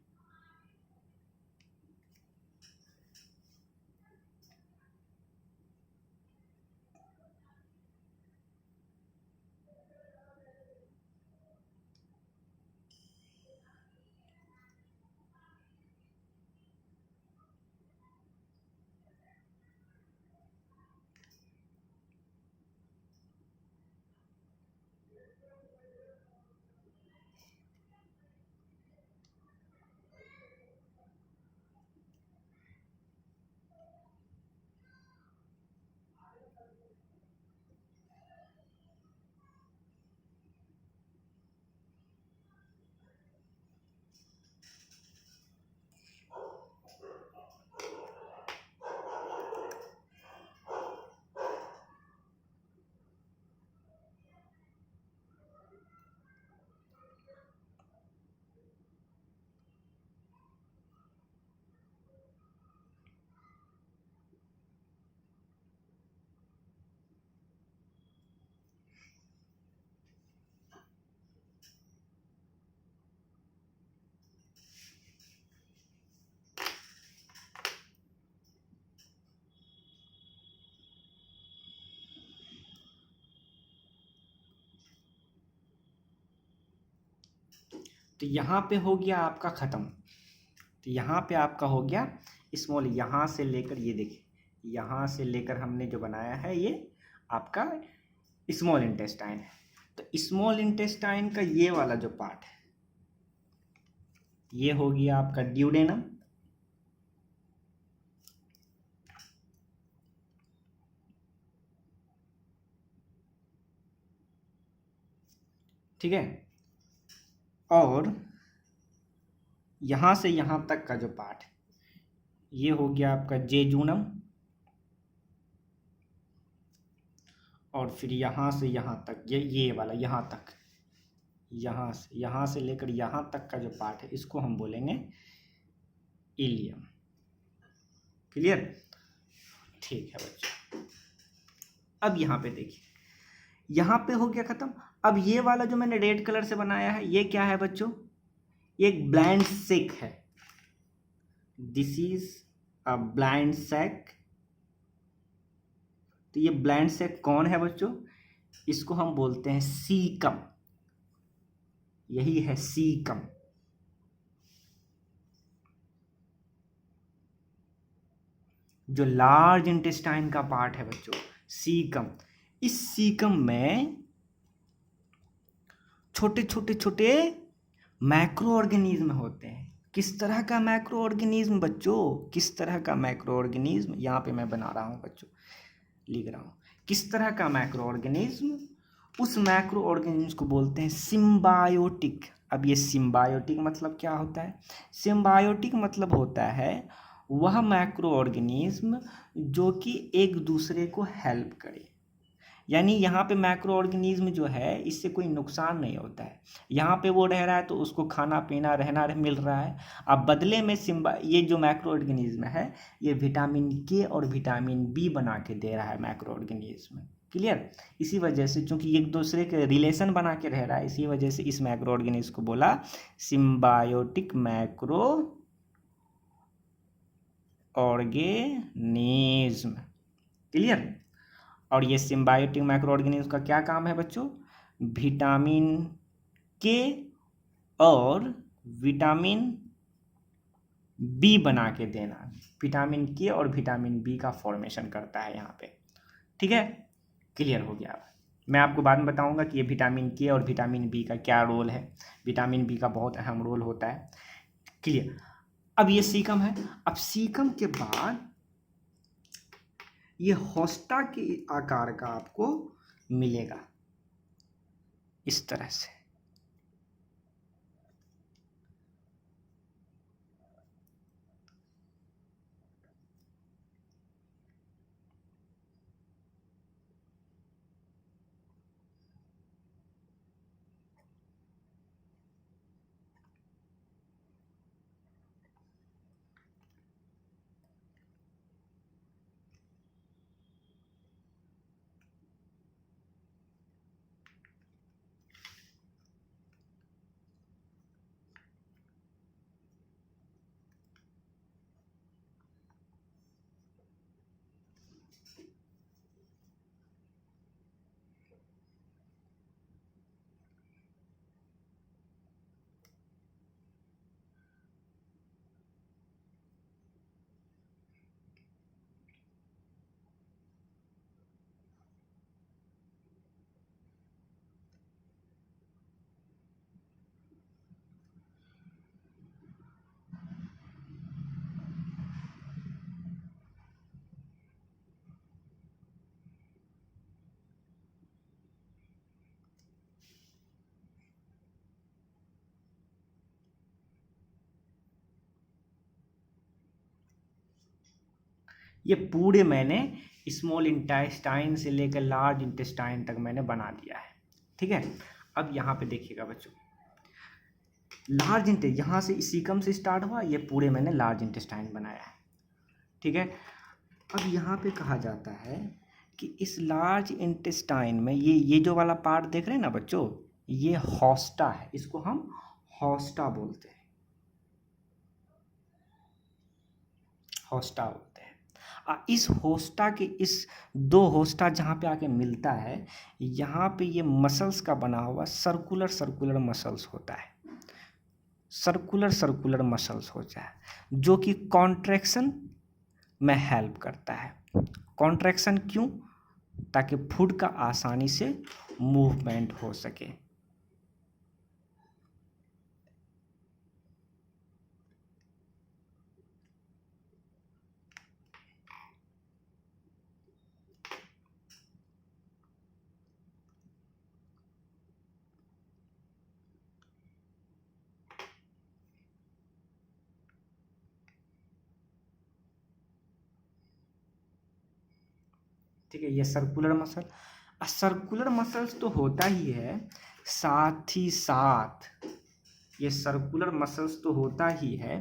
Speaker 1: तो यहाँ पे हो गया आपका ख़त्म। तो यहाँ पे आपका हो गया स्मॉल, यहाँ से लेकर ये देखिए, यहाँ से लेकर हमने जो बनाया है ये आपका स्मॉल इंटेस्टाइन है। तो स्मॉल इंटेस्टाइन का ये वाला जो पार्ट है ये हो गया आपका ड्यूडेनम। ठीक है, और यहाँ से यहाँ तक का जो पार्ट है ये हो गया आपका जेजूनम, और फिर यहाँ से यहाँ तक ये वाला यहाँ तक, यहाँ से लेकर यहाँ तक का जो पार्ट है इसको हम बोलेंगे इलियम। क्लियर? ठीक है बच्चों, अब यहाँ पे देखिए, यहाँ पे हो गया खत्म। अब ये वाला जो मैंने रेड कलर से बनाया है ये क्या है बच्चों? ये एक ब्लाइंड सेक है। दिस इज अ ब्लाइंड सेक। तो ये ब्लाइंड सेक कौन है बच्चों? इसको हम बोलते हैं सीकम। यही है सीकम। जो लार्ज इंटेस्टाइन का पार्ट है बच्चों, सीकम। इस सीकम में छोटे छोटे छोटे मैक्रो ऑर्गेनिज्म होते हैं। किस तरह का मैक्रो ऑर्गेनिज्म बच्चों? किस तरह का मैक्रो ऑर्गेनिज्म? यहाँ पे मैं बना रहा हूँ बच्चों, लिख रहा हूँ। किस तरह का मैक्रो ऑर्गेनिज्म? उस मैक्रो ऑर्गेनिज्म को बोलते हैं सिम्बायोटिक। अब ये सिम्बायोटिक मतलब क्या होता है? सिम्बायोटिक मतलब होता है वह मैक्रो ऑर्गेनिज्म जो कि एक दूसरे को हेल्प करे। यानी यहाँ पे मैक्रो ऑर्गेनिज्म जो है इससे कोई नुकसान नहीं होता है। यहाँ पे वो रह रहा है तो उसको खाना पीना रहना मिल रहा है। अब बदले में ये जो मैक्रो ऑर्गेनिज्म है ये विटामिन के और विटामिन बी बना के दे रहा है मैक्रो ऑर्गेनिज्म। क्लियर? इसी वजह से चूंकि एक दूसरे के रिलेशन बना के रह रहा है, इसी वजह से इस मैक्रो ऑर्गेनिज्म को बोला सिम्बायोटिक मैक्रो ऑर्गेनिज्म। क्लियर? और ये सिम्बायोटिक मैक्रो ऑर्गेनिज्म का क्या काम है बच्चों? विटामिन के और विटामिन बी बना के देना। विटामिन के और विटामिन बी का फॉर्मेशन करता है यहाँ पे। ठीक है, क्लियर हो गया। मैं आपको बाद में बताऊंगा कि ये विटामिन के और विटामिन बी का क्या रोल है। विटामिन बी का बहुत अहम रोल होता है। क्लियर। अब ये सीकम है। अब सीकम के बाद ये होस्टा के आकार का आपको मिलेगा इस तरह से। ये पूरे मैंने स्मॉल इंटेस्टाइन से लेकर लार्ज इंटेस्टाइन तक मैंने बना दिया है। ठीक है, अब यहाँ पे देखिएगा बच्चों, लार्ज इंटेस्ट यहाँ से सीकम से स्टार्ट हुआ, ये पूरे मैंने लार्ज इंटेस्टाइन बनाया है। ठीक है, अब यहाँ पे कहा जाता है कि इस लार्ज इंटेस्टाइन में ये जो वाला पार्ट देख रहे हैं ना बच्चों, ये होस्टा है, इसको हम होस्टा बोलते हैं, होस्टा बोलते हैं। इस होस्टा के इस दो होस्टा जहाँ पे आके मिलता है, यहाँ पे ये मसल्स का बना हुआ सर्कुलर सर्कुलर मसल्स होता है, सर्कुलर सर्कुलर मसल्स होता है, जो कि कॉन्ट्रैक्शन में हेल्प करता है। कॉन्ट्रैक्शन क्यों? ताकि फूड का आसानी से मूवमेंट हो सके। ठीक है, ये सर्कुलर मसल। सर्कुलर मसल्स तो होता ही है, साथ ही साथ ये सर्कुलर मसल्स तो होता ही है,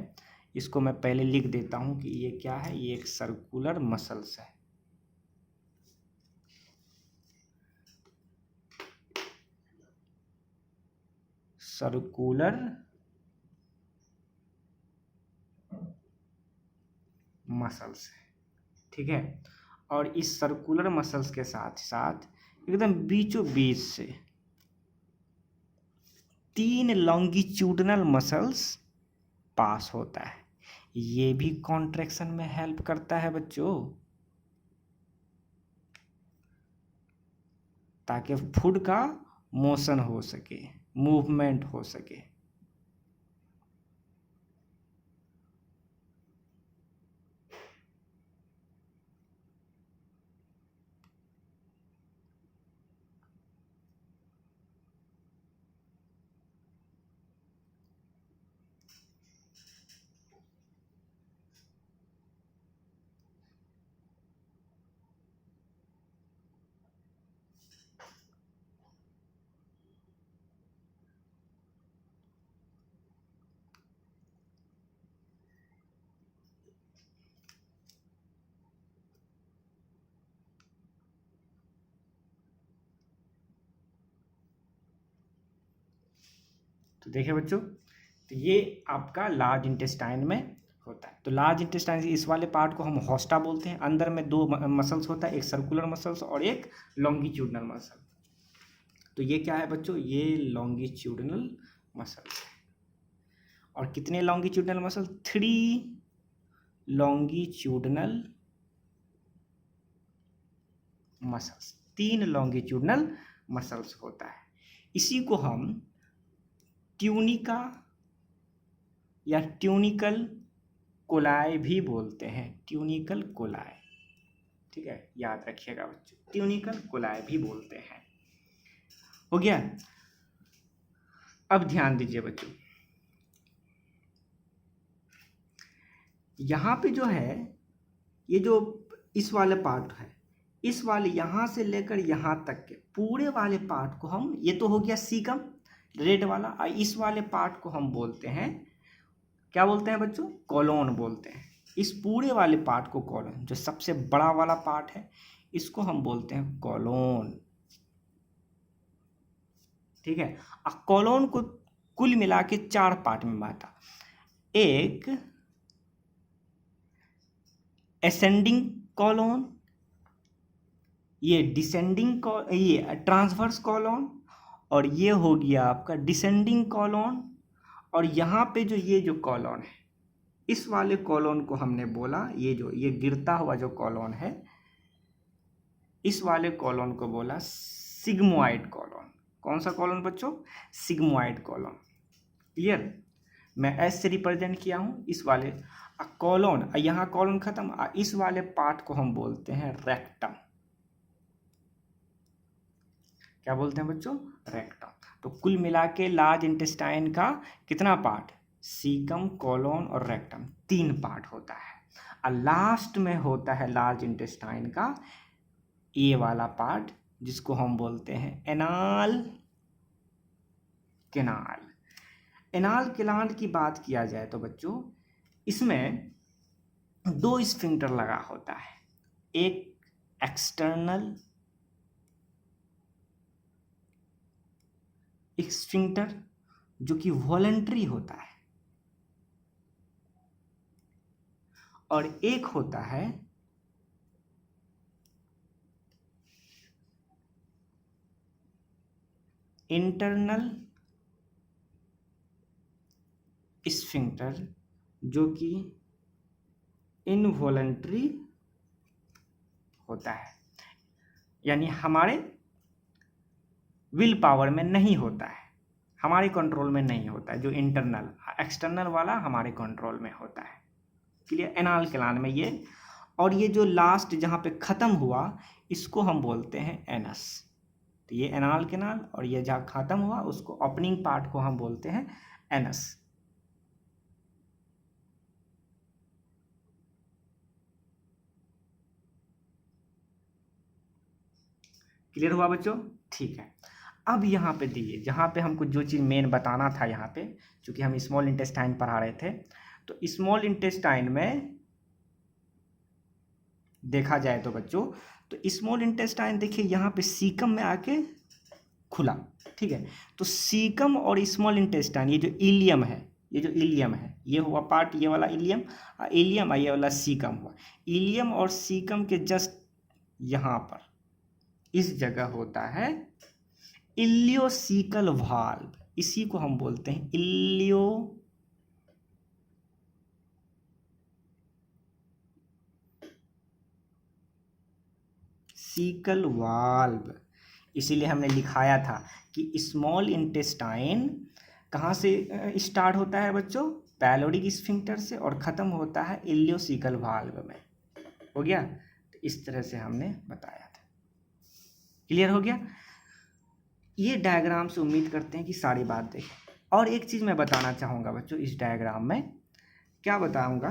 Speaker 1: इसको मैं पहले लिख देता हूं कि ये क्या है, ये एक सर्कुलर मसल्स है। सर्कुलर मसल्स है। ठीक है, और इस सर्कुलर मसल्स के साथ साथ एकदम बीचों बीच से 3 लॉन्गिट्यूडनल मसल्स पास होता है, ये भी कॉन्ट्रैक्शन में हेल्प करता है बच्चों, ताकि फूड का मोशन हो सके, मूवमेंट हो सके। तो देखिए बच्चों, तो ये आपका लार्ज इंटेस्टाइन में होता है। तो लार्ज इंटेस्टाइन इस वाले पार्ट को हम होस्टा बोलते हैं। अंदर में 2 मसल्स होता है, एक सर्कुलर मसल्स और एक लॉन्गिट्यूडनल मसल। तो ये क्या है बच्चों, ये लॉन्गिट्यूडनल मसल्स है। और कितने longitudinal muscle, 3 longitudinal muscles, 3 longitudinal muscles होता है। इसी को हम ट्यूनिका या ट्यूनिकल कोलाई भी बोलते हैं, ट्यूनिकल कोलाई। ठीक है, याद रखिएगा बच्चों, ट्यूनिकल कोलाई भी बोलते हैं। हो गया। अब ध्यान दीजिए बच्चों, यहाँ पे जो है, ये जो इस वाले पार्ट है, इस वाले यहाँ से लेकर यहाँ तक के पूरे वाले पार्ट को हम, ये तो हो गया सीकम रेड वाला, और इस वाले पार्ट को हम बोलते हैं, क्या बोलते हैं बच्चों, कॉलोन बोलते हैं। इस पूरे वाले पार्ट को कॉलोन, जो सबसे बड़ा वाला पार्ट है, इसको हम बोलते हैं कॉलोन। ठीक है, कॉलोन को कुल मिला के 4 पार्ट में बांटा। एक एसेंडिंग कॉलोन, ये डिसेंडिंग, ये ट्रांसवर्स कॉलोन, और ये हो गया आपका डिसेंडिंग कॉलोन। और यहाँ पे जो ये जो कॉलोन है, इस वाले कॉलोन को हमने बोला, ये गिरता हुआ जो कॉलोन है, इस वाले कॉलोन को बोला सिग्मोइड कॉलोन। कौन सा कॉलोन बच्चों, सिग्मोइड कॉलोन। क्लियर, मैं एस से रिप्रेजेंट किया हूँ इस वाले कॉलोन, यहाँ कॉलोन खत्म, इस वाले पार्ट को हम बोलते हैं रेक्टम। क्या बोलते हैं बच्चों, रेक्टम। तो कुल मिला के लार्ज इंटेस्टाइन का कितना पार्ट, सीकम, कॉलोन और रेक्टम, 3 पार्ट होता है। और लास्ट में होता है लार्ज इंटेस्टाइन का ये वाला पार्ट, जिसको हम बोलते हैं एनाल कैनाल। एनाल कैनाल की बात किया जाए तो बच्चों, इसमें 2 स्फिंक्टर लगा होता है, एक एक्सटर्नल स्फिंक्टर जो कि वॉलंटरी होता है, और एक होता है इंटरनल स्फिंक्टर जो कि इनवॉलंटरी होता है, यानी हमारे विल पावर में नहीं होता है, हमारे कंट्रोल में नहीं होता है। जो इंटरनल, एक्सटर्नल वाला हमारे कंट्रोल में होता है। क्लियर, एनाल कैनाल में ये, और ये जो लास्ट जहाँ पे ख़त्म हुआ, इसको हम बोलते हैं एनस। तो ये एनाल कैनाल, और ये जहाँ ख़त्म हुआ उसको, ओपनिंग पार्ट को हम बोलते हैं एनस। क्लियर हुआ बच्चों, ठीक है। अब यहाँ पे दिए, जहाँ पे हमको जो चीज़ मेन बताना था, यहाँ पे चूँकि हम स्मॉल इंटेस्टाइन पढ़ा रहे थे, तो स्मॉल इंटेस्टाइन में देखा जाए तो बच्चों, तो स्मॉल इंटेस्टाइन देखिए यहाँ पे सीकम में आके खुला। ठीक है, तो सीकम और स्मॉल इंटेस्टाइन, ये जो इलियम है, ये जो इलियम है, ये हुआ पार्ट, ये वाला इलियम, इलियम, ये वाला सीकम हुआ। इलियम और सीकम के जस्ट यहाँ पर इस जगह होता है इलियोसिकल वाल्व, इसी को हम बोलते हैं इलियोसिकल वाल्व। इसीलिए हमने लिखाया था कि स्मॉल इंटेस्टाइन कहाँ से स्टार्ट होता है बच्चों, पैलोडिक स्फिंक्टर से, और ख़त्म होता है इलियोसिकल वाल्व में। हो गया, तो इस तरह से हमने बताया था। क्लियर हो गया। ये डायग्राम से उम्मीद करते हैं कि सारी बात देखें। और एक चीज़ मैं बताना चाहूँगा बच्चों, इस डायग्राम में क्या बताऊँगा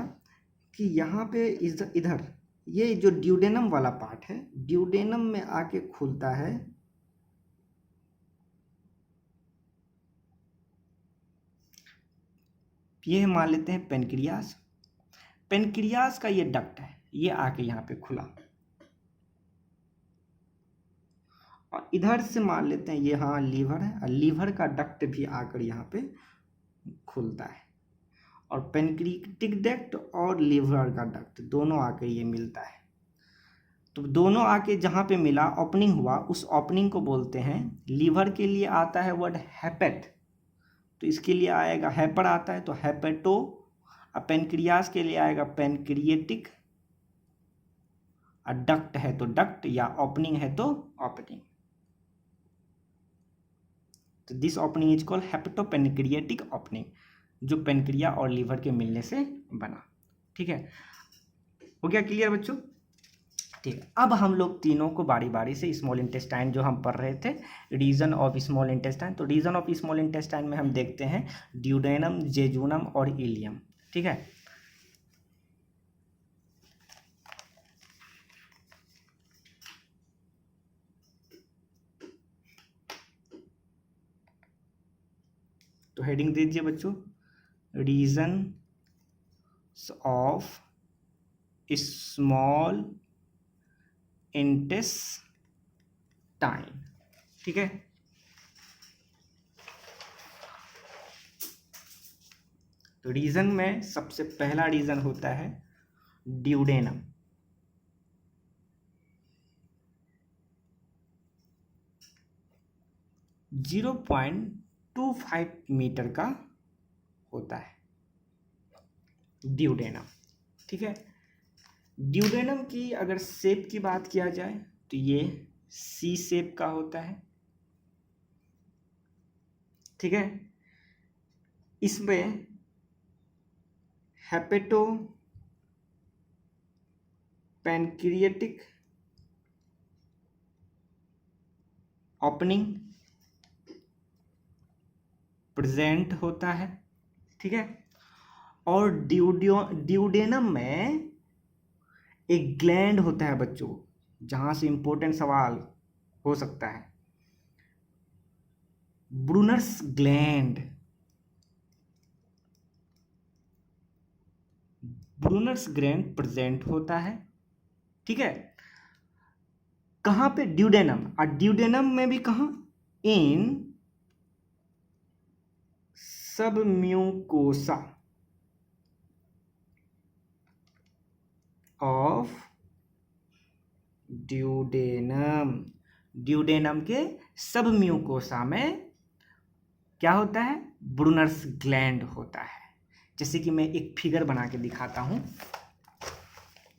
Speaker 1: कि यहाँ पे इधर ये जो ड्यूडेनम वाला पार्ट है, ड्यूडेनम में आके खुलता है ये मान लेते हैं पेनक्रियास। पेनक्रियास का ये डक्ट है, ये आके यहाँ पे खुला, और इधर से मान लेते हैं ये हाँ लीवर है, और लीवर का डक्ट भी आकर यहाँ पे खुलता है, और पेनक्रियाटिक डक्ट और लीवर का डक्ट दोनों आकर ये मिलता है। तो दोनों आके जहाँ पे मिला, ओपनिंग हुआ, उस ओपनिंग को बोलते हैं। लीवर के लिए आता है वर्ड हेपेट, तो इसके लिए आएगा हेपर आता है तो हेपेटो। अब पेनक्रियास के लिए आएगा पेनक्रिएटिक, और डक्ट है तो डक्ट, या ओपनिंग है तो ओपनिंग। तो this opening is called hepatopancreatic opening, जो पेनक्रिया और लीवर के मिलने से बना। ठीक है, हो गया क्लियर बच्चों? ठीक है, अब हम लोग तीनों को बारी बारी से स्मॉल इंटेस्टाइन जो हम पढ़ रहे थे, रीजन ऑफ स्मॉल इंटेस्टाइन, तो रीजन ऑफ स्मॉल इंटेस्टाइन में हम देखते हैं ड्यूडेनम, जेजुनम और इलियम। ठीक है, तो हेडिंग दे दीजिए बच्चों, रीजन ऑफ स्मॉल इंटेस्टाइन। ठीक है, तो रीजन में सबसे पहला रीजन होता है ड्यूडेनम। जीरो 0.25 मीटर का होता है ड्यूडेनम। ठीक है, ड्यूडेनम की अगर शेप की बात किया जाए तो ये सी शेप का होता है। ठीक है, इसमें हेपेटो पेनक्रिएटिक ओपनिंग प्रेजेंट होता है। ठीक है, और ड्यूडेनम में एक ग्लैंड होता है बच्चों, जहां से इंपॉर्टेंट सवाल हो सकता है, Brunner's gland. Brunner's gland present होता है। ठीक है, कहां पे? ड्यूडेनम, और ड्यूडेनम में भी कहां? इन सब म्यूकोसा ऑफ ड्यूडेनम। ड्यूडेनम के सब म्यूकोसा में क्या होता है? ब्रूनर्स ग्लैंड होता है। जैसे कि मैं एक फिगर बना के दिखाता हूं,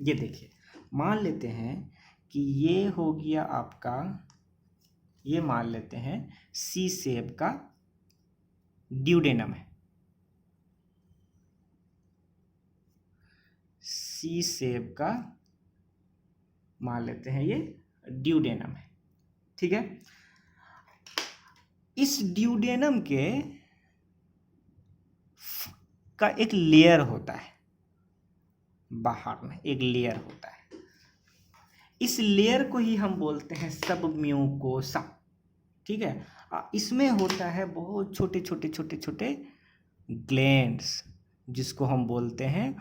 Speaker 1: ये देखिए, मान लेते हैं कि ये हो गया आपका, ये मान लेते हैं सी शेप का ड्यूडेनम है, सी शेप का मान लेते हैं ये ड्यूडेनम है। ठीक है, इस ड्यूडेनम के का एक लेयर होता है, बाहर में एक लेयर होता है, इस लेयर को ही हम बोलते हैं सब म्यूकोसा। ठीक है, इसमें होता है बहुत छोटे छोटे छोटे छोटे ग्लैंड्स, जिसको हम बोलते हैं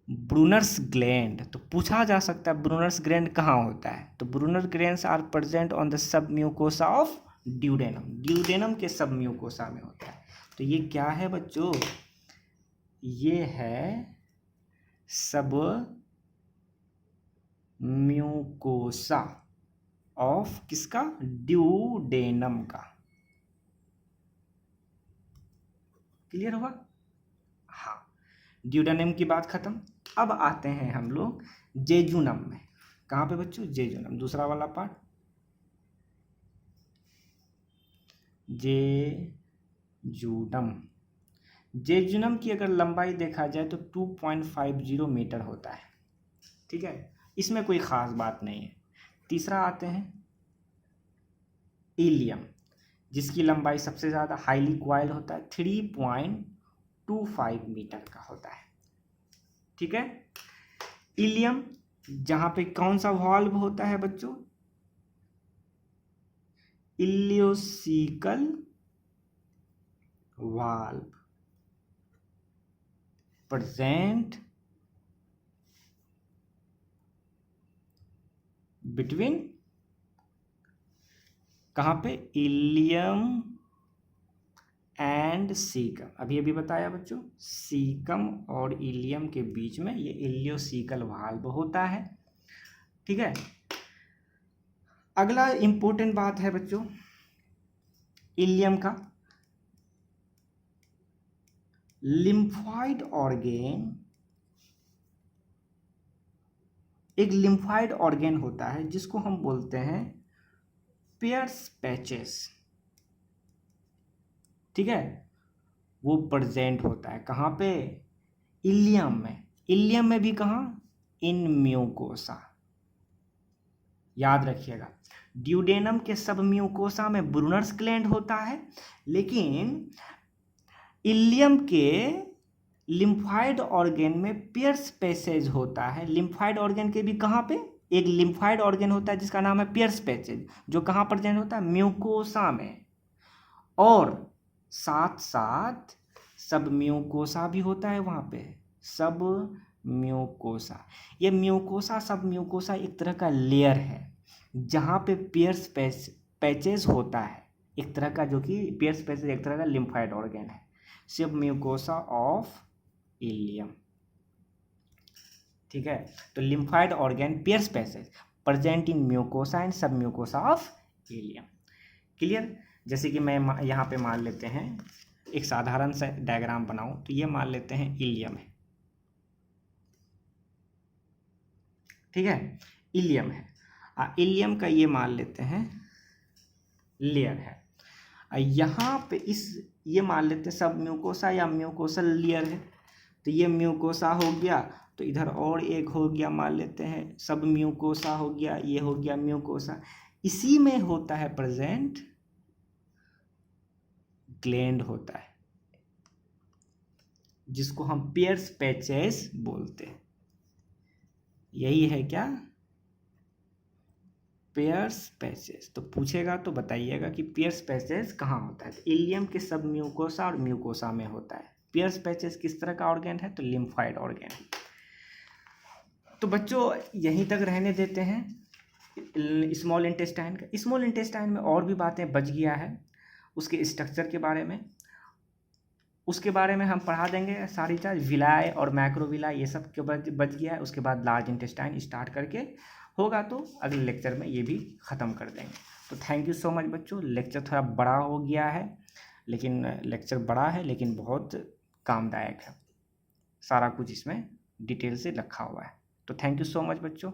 Speaker 1: ब्रूनर्स ग्लैंड। तो पूछा जा सकता है ब्रूनर्स ग्लैंड कहाँ होता है, तो Brunner glands are present on the submucosa of duodenum. Duodenum के सब म्यूकोसा में होता है। तो ये क्या है बच्चों? ये है सब म्यूकोसा ऑफ किसका? ड्यूडेनम का। क्लियर हुआ? हाँ, ड्यूडेनम की बात खत्म। अब आते हैं हम लोग जेजुनम में। कहाँ पे बच्चों? जेजुनम, दूसरा वाला पार्ट, जेजुनम। जेजुनम की अगर लंबाई देखा जाए तो 2.50 मीटर होता है। ठीक है, इसमें कोई ख़ास बात नहीं है। तीसरा आते हैं इलियम, जिसकी लंबाई सबसे ज़्यादा हाईली क्वाइल होता है, 3.25 मीटर का होता है। ठीक है, इलियम जहाँ पे कौन सा वाल्व होता है बच्चों? इलियोसिकल वाल्व प्रेजेंट बिटवीन, कहाँ पे? Ileum and caecum. अभी बताया बच्चों, सीकम और इलियम के बीच में ये इलियोसिकल वाल्व होता है। ठीक है, अगला इंपॉर्टेंट बात है बच्चों इलियम का। लिम्फॉइड ऑर्गेन, एक लिम्फॉइड ऑर्गेन होता है जिसको हम बोलते हैं पियर्स पैचेस, ठीक है। वो प्रेजेंट होता है कहाँ पे? इलियम में। इलियम में भी कहाँ? इन म्यूकोसा। याद रखिएगा, ड्यूडेनम के सब म्यूकोसा में ब्रूनर्स ग्लैंड होता है, लेकिन इलियम के लिम्फाइड ऑर्गेन में पियर्स पैसेज होता है। लिम्फाइड ऑर्गेन के भी कहाँ पे? एक लिम्फाइड ऑर्गेन होता है जिसका नाम है पियर्स पैसेज, जो कहाँ प्रेजेंट होता है? म्यूकोसा में। और साथ साथ सब म्यूकोसा भी होता है वहाँ पे, सब म्यूकोसा। ये म्यूकोसा सब म्यूकोसा एक तरह का लेयर है जहाँ पे पियर्स पैचेज होता है, एक तरह का, जो कि पियर्स पैचेज एक तरह का लिम्फाइड ऑर्गेन है। सब म्यूकोसा ऑफ इलियम, ठीक है। तो lymphoid organ Peyer's patches present in mucosa and submucosa of ileum. Clear? जैसे कि मैं यहाँ पे मान लेते हैं, एक साधारण सा डायग्राम बनाऊं, तो ये मान लेते हैं इलियम है, ठीक है। इलियम है, इलियम का ये मान लेते हैं लेयर है। यहाँ पे इस ये मान लेते हैं सब म्यूकोसा या म्यूकोसल लेयर है, तो ये म्यूकोसा हो गया, तो इधर और एक हो गया, मान लेते हैं सब म्यूकोसा हो गया, ये हो गया म्यूकोसा। इसी में होता है प्रेजेंट ग्लैंड होता है जिसको हम पियर्स पैचेस बोलते हैं। यही है क्या? Peyer's patches. तो पूछेगा तो बताइएगा कि पियर्स पैचेस कहाँ होता है। तो इलियम के सब म्यूकोसा और म्यूकोसा में होता है। पियर्स पैचेस किस तरह का ऑर्गेन है? तो लिम्फाइड ऑर्गेन। तो बच्चों यहीं तक रहने देते हैं स्मॉल इंटेस्टाइन का। स्मॉल इंटेस्टाइन में और भी बातें बच गया है, उसके स्ट्रक्चर के बारे में, उसके बारे में हम पढ़ा देंगे सारी चीज़। विलाय और मैक्रोविलाय ये सब के बच गया है। उसके बाद लार्ज इंटेस्टाइन स्टार्ट करके होगा, तो अगले लेक्चर में ये भी ख़त्म कर देंगे। तो थैंक यू सो मच बच्चों। लेक्चर थोड़ा बड़ा हो गया है, लेकिन लेक्चर बड़ा है लेकिन बहुत कामदायक है, सारा कुछ इसमें डिटेल से रखा हुआ है। तो थैंक यू सो मच बच्चों।